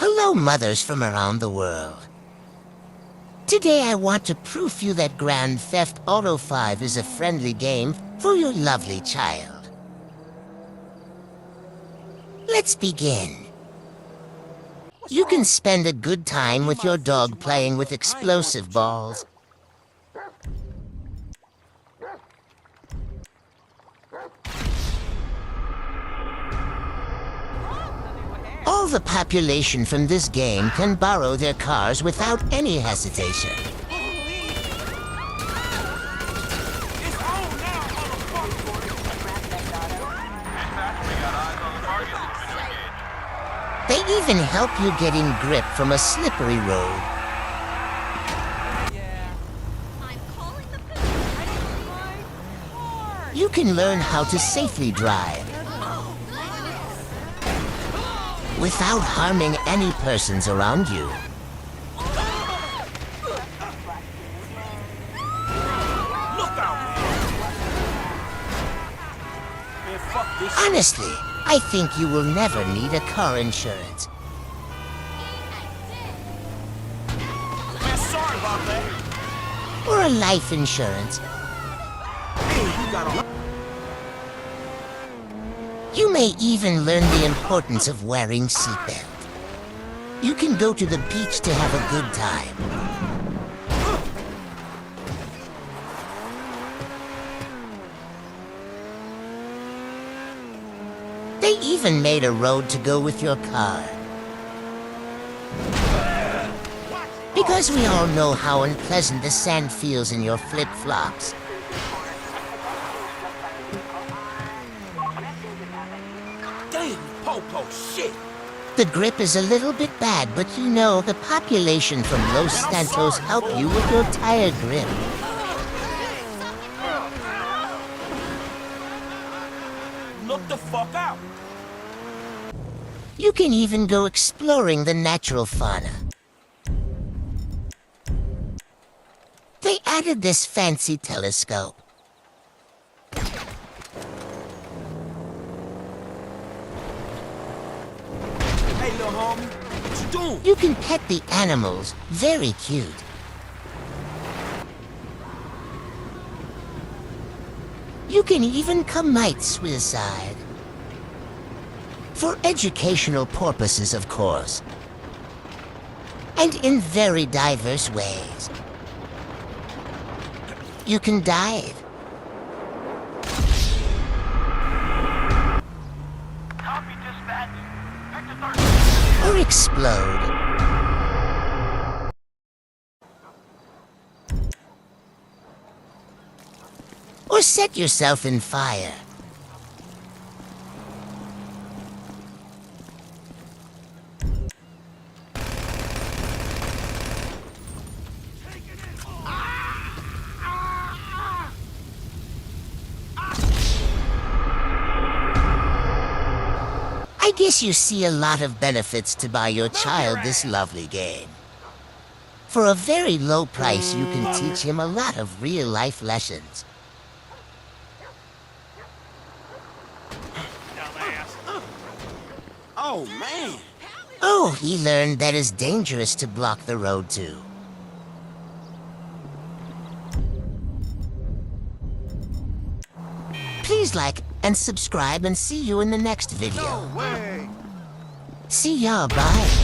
Hello, mothers from around the world. Today I want to prove you that Grand Theft Auto 5 is a friendly game for your lovely child. Let's begin. You can spend a good time with your dog playing with explosive balls. All the population from this game can borrow their cars without any hesitation. They even help you get in grip from a slippery road. You can learn how to safely drive without harming any persons around you. Honestly, I think you will never need a car insurance. Or a life insurance. You may even learn the importance of wearing seatbelt. You can go to the beach to have a good time. They even made a road to go with your car. Because we all know how unpleasant the sand feels in your flip-flops. Damn, Popo, shit! The grip is a little bit bad, but you know the population from Los Santos help you with your tire grip. Look the fuck out! You can even go exploring the natural fauna. They added this fancy telescope. Hey, little homie, what you doing? You can pet the animals. Very cute. You can even commit suicide. For educational purposes, of course. And in very diverse ways. You can dive. Copy, dispatch. Pick the Or explode. Or set yourself in fire. I guess you see a lot of benefits to buy your child this lovely game. For a very low price, you can teach him a lot of real-life lessons. Oh, man! Oh, he learned that it's dangerous to block the road too. Please like and subscribe and see you in the next video. No way! See ya, bye.